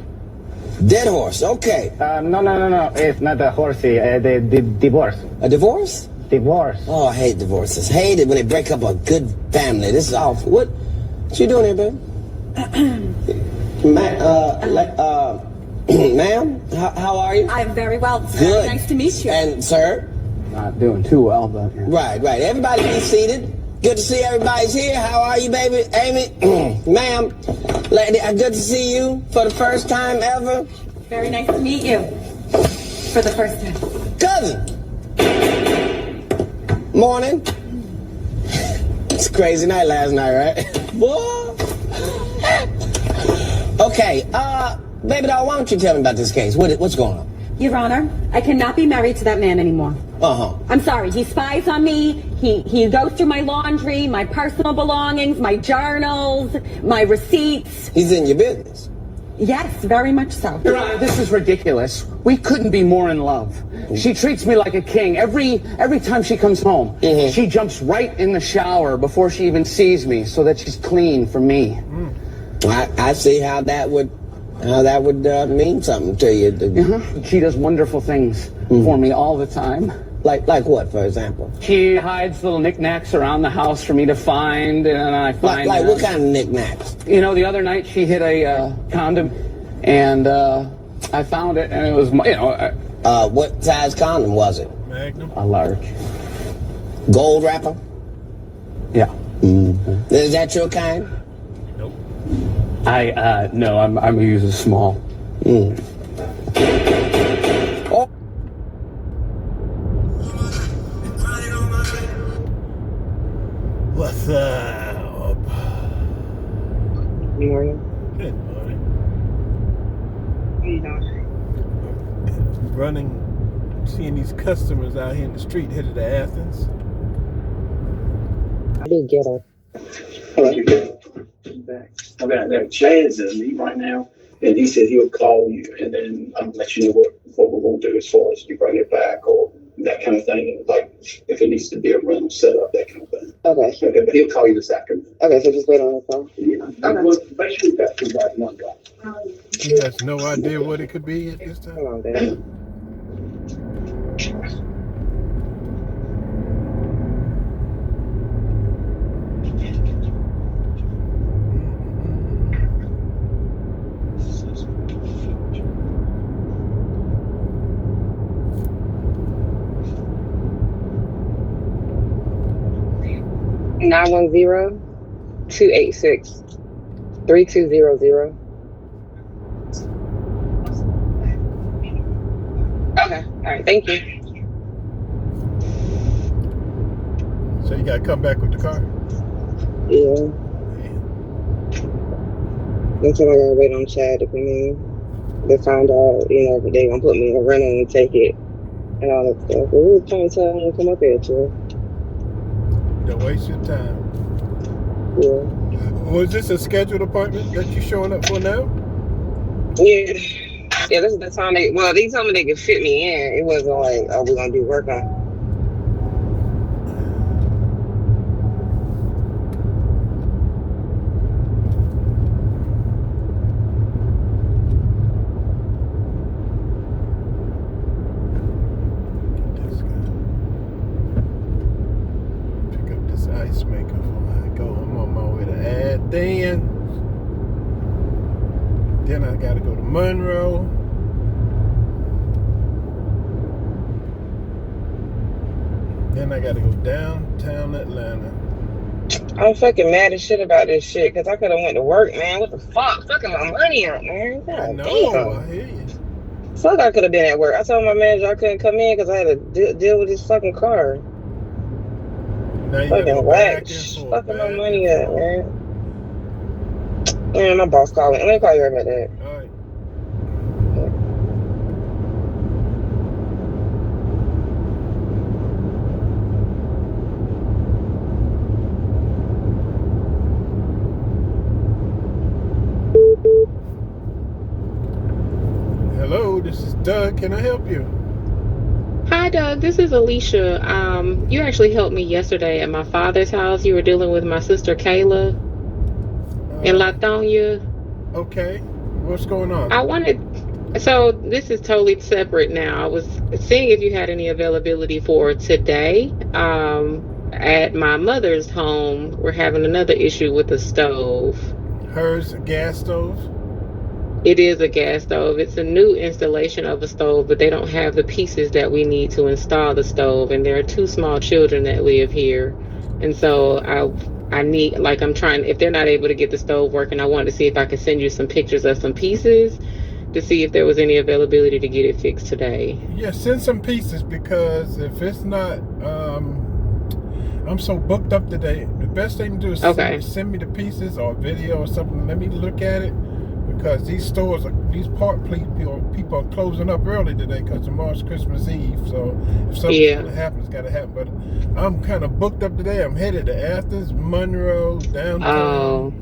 Dead horse, okay. No. It's not a horsey. The divorce. A divorce? Divorce. Oh, I hate divorces. Hate it when they break up a good family. This is awful. What you doing here, babe? Ma'am, how are you? I'm very well, sir. Good. Nice to meet you. And sir? Not doing too well, but... Yeah. Right. Everybody be seated. Good to see everybody's here. How are you, baby? Amy? Ma'am, good to see you for the first time ever. Very nice to meet you for the first time. Cousin. Morning. It's a crazy night last night, right? Boy. Okay, baby doll, why don't you tell me about this case? What's going on? Your Honor, I cannot be married to that man anymore. I'm sorry, he spies on me, he goes through my laundry, my personal belongings, my journals, my receipts. He's in your business? Yes, very much so. Your Honor, this is ridiculous. We couldn't be more in love. She treats me like a king. Every time she comes home, she jumps right in the shower before she even sees me so that she's clean for me. I see how that would mean something to you. She does wonderful things for me all the time. Like what, for example? She hides little knicknacks around the house for me to find, and I find Like what kind of knickknacks? You know, the other night she hid a condom, and I found it, and it was, what size condom was it? Magnum. A large. Gold wrapper? Yeah. Is that your kind? No, I'm using small. you doing? Running, seeing these customers out here in the street headed to Athens. I did get her. Okay, Chad's in me right now, and he said he'll call you, and then I'll let you know what we're going to do as far as you bring it back or that kind of thing, like if it needs to be a rental set up, that kind of thing. Okay. Okay, but he'll call you this afternoon. Okay, so just wait on the phone. Yeah. Okay. Well, make sure you got 2 guys, 1 guy. He has no idea what it could be at this time. Hold on, Dad. Nine 286-3200. Okay, all right, thank you. So you got to come back with the car? Yeah. Until I gotta wait on Chad to come in to find out, that they gonna put me in a rental and take it and all that stuff. But we were trying to tell him to come up here too. Don't waste your time. Yeah. Was this a scheduled appointment that you showing up for now? Yeah. Yeah, this is the time they told me they could fit me in. It wasn't like, oh, we're gonna do work on. Ice maker before I go. I'm on my way to Athens. Then I gotta go to Monroe. Then I gotta go downtown Atlanta. I'm fucking mad as shit about this shit because I could have went to work, man. What the fuck? Fucking my money up, man. God I know. damn. I hear you. Fuck, I could have been at work. I told my manager I couldn't come in because I had to deal with this fucking car. Now you gotta go Fucking back whack. and forth, Fucking my back money and up, forth. man. Man, my boss calling. Let me call you right about that. All right. Hello, this is Doug. Can I help you? Hi, Doug. This is Alicia. You actually helped me yesterday at my father's house. You were dealing with my sister Kayla in Latonia. Okay. What's going on? So this is totally separate now. I was seeing if you had any availability for today. At my mother's home, we're having another issue with the stove. Hers, a gas stove? It is a gas stove. It's a new installation of a stove, but they don't have the pieces that we need to install the stove. And there are 2 small children that live here. And so I need, I'm trying, if they're not able to get the stove working, I wanted to see if I could send you some pictures of some pieces to see if there was any availability to get it fixed today. Yeah, send some pieces because if it's not, I'm so booked up today. The best thing to do is send me the pieces or video or something. Let me look at it. Because these stores, these part people are closing up early today because tomorrow's Christmas Eve. So if something's gonna happen, it's gotta happen. But I'm kind of booked up today. I'm headed to Athens, Monroe, downtown.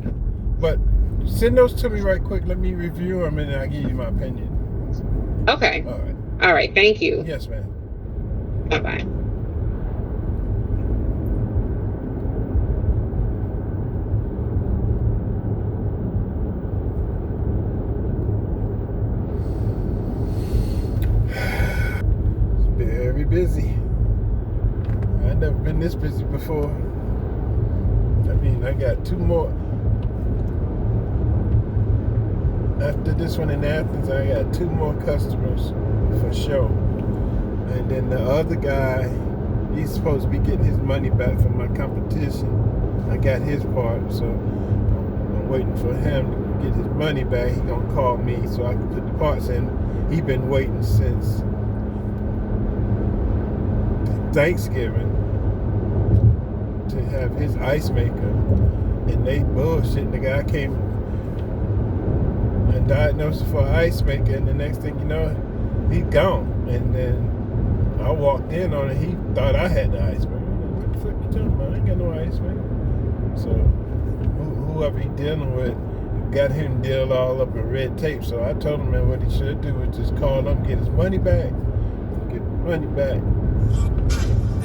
But send those to me right quick. Let me review them and I'll give you my opinion. Okay. All right. Thank you. Yes, ma'am. Bye-bye. Very busy. I've never been this busy before. I mean, I got 2 more. After this one in Athens, I got 2 more customers for sure. And then the other guy, he's supposed to be getting his money back from my competition. I got his part, so I'm waiting for him to get his money back. He's gonna call me so I can put the parts in. He's been waiting since Thanksgiving to have his ice maker, and they bullshitting. The guy came and diagnosed for an ice maker, and the next thing you know, he's gone. And then I walked in on it, he thought I had the ice maker. What the fuck you talking about? I ain't got no ice maker. So whoever he dealing with got him deal all up in red tape. So I told him, man, what he should do is just call him, get his money back. Get money back.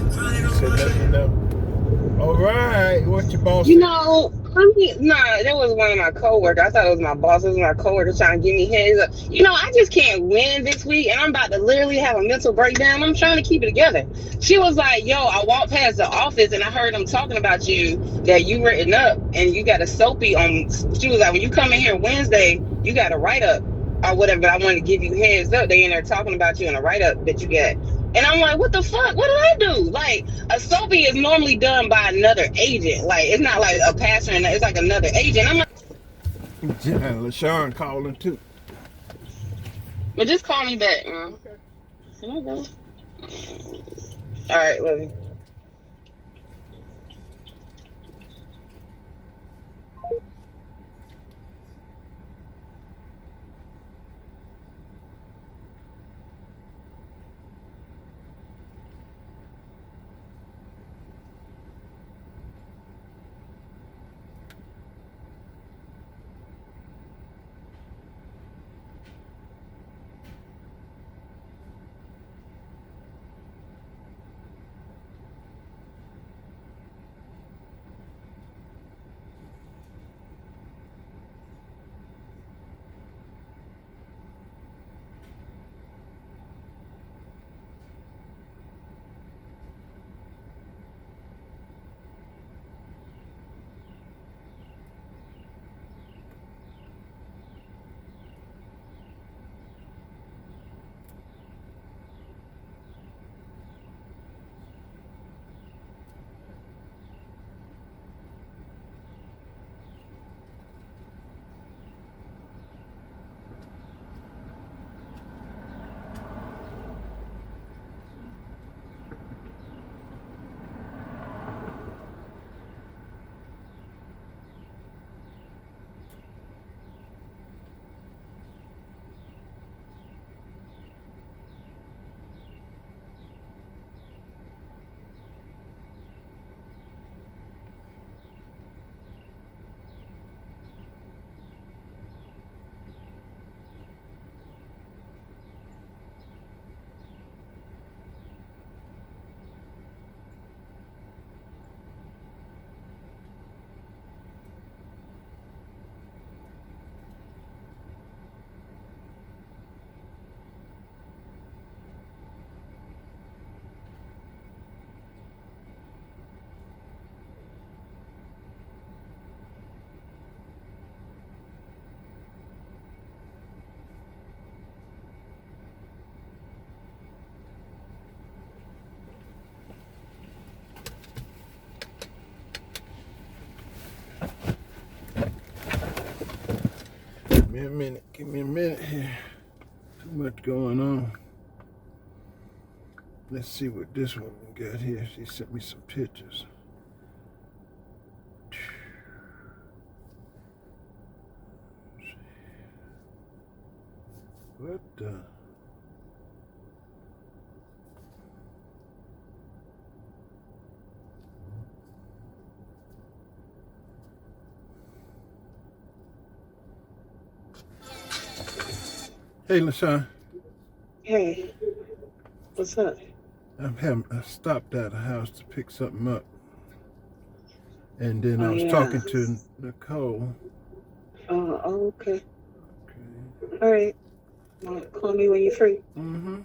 He said, let me know. All right, what your boss You said? know, that was one of my coworkers. I thought it was my boss. It was my coworker trying to give me heads up. You know, I just can't win this week, and I'm about to literally have a mental breakdown. I'm trying to keep it together. She was like, yo, I walked past the office, and I heard them talking about you, that you written up, and you got a soapy on. She was like, when you come in here Wednesday, you got a write-up or whatever. But I wanted to give you heads up. They in there talking about you in a write-up that you got. And I'm like, what the fuck? What did I do? Like, a soapy is normally done by another agent. Like, it's not like a passer, and it's like another agent. I'm like, LaShawn calling too. but just call me back, man. Can I go? All right, love you. Give me a minute here. Too much going on. Let's see what this woman got here. She sent me some pictures. What the? Hey, LaShawn. Hey, what's up? I stopped at a house to pick something up. And then I was talking to Nicole. Oh, okay. All right. Well, call me when you're free. Mm-hmm.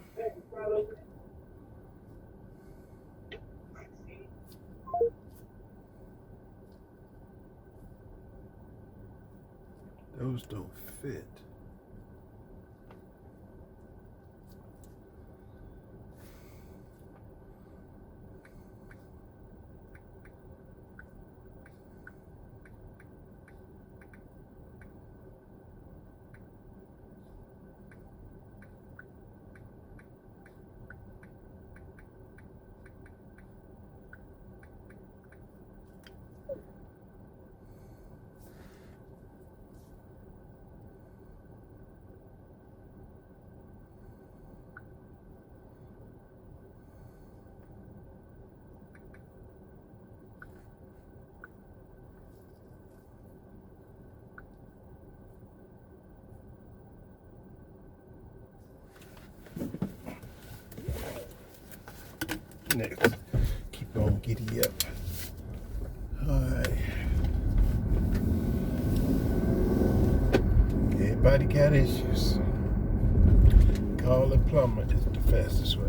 Those don't fit. next. Keep on giddy up. Alright. Everybody got issues. Call a plumber is the fastest way.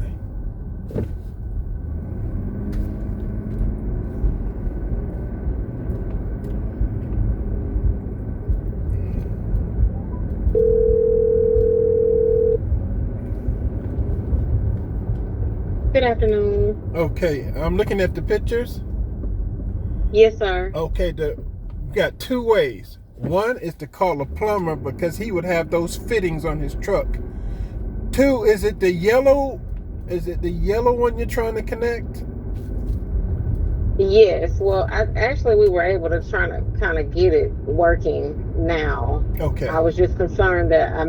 Good afternoon. Okay, I'm looking at the pictures. Yes, sir. Okay, we got two ways. One is to call a plumber because he would have those fittings on his truck. Two, is it the yellow one you're trying to connect? Yes. Well, we were able to try to kind of get it working now. Okay. I was just concerned that I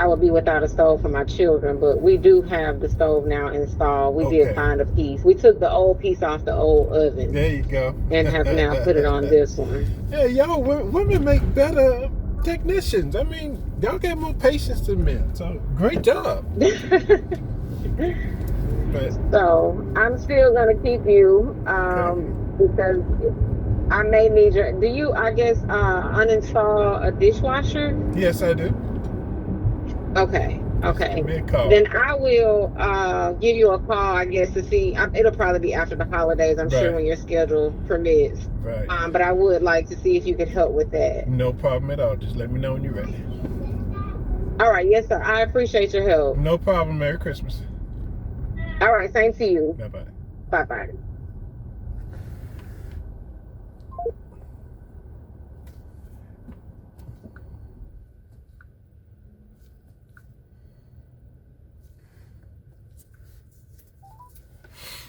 would be without a stove for my children, but we do have the stove now installed. We did find a piece. We took the old piece off the old oven. There you go. And have now put it on this one. Yeah, y'all women make better technicians. I mean, y'all got more patience than men. So great job. So I'm still gonna keep you because I may need your. Do you? I guess uninstall a dishwasher? Yes, I do. Okay. Give me a call. Then I will give you a call. I guess to see. It'll probably be after the holidays. I'm sure when your schedule permits. Right. But I would like to see if you could help with that. No problem at all. Just let me know when you're ready. All right. Yes, sir. I appreciate your help. No problem. Merry Christmas. All right, same to you. Bye-bye. Bye-bye.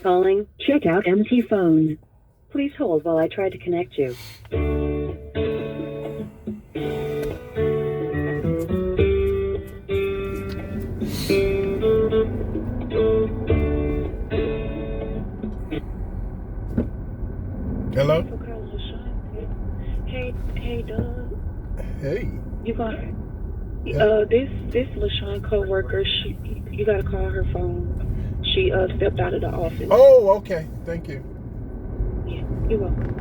Calling. Check out empty phone. Please hold while I try to connect you. Hello? Hey, Doug. Hey. You got this LaShawn coworker. You gotta call her phone. She stepped out of the office. Oh, okay. Thank you. Yeah, you're welcome.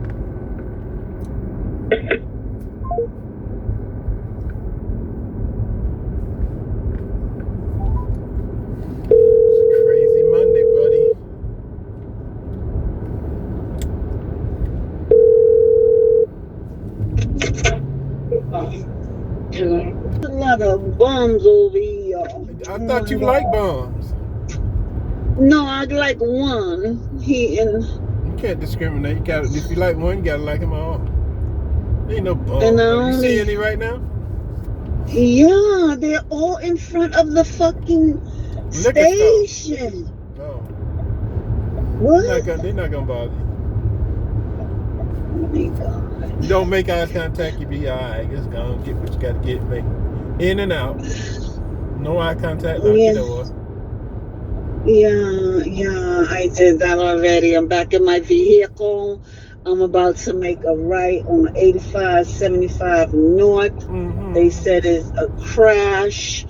Crazy Monday, buddy. A lot of bums over here. I thought you liked bums. No, I like one. You can't discriminate. You got if you like one, you gotta like them all. Ain't no bums. And You see any right now? Yeah, they're all in front of the fucking station. No. What? They're not gonna bother you. You don't make eye contact, you be alright. Just go and get what you gotta get. Make in and out. No eye contact, lock your door. Yeah, I did that already. I'm back in my vehicle. I'm about to make a right on 8575 North. They said it's a crash.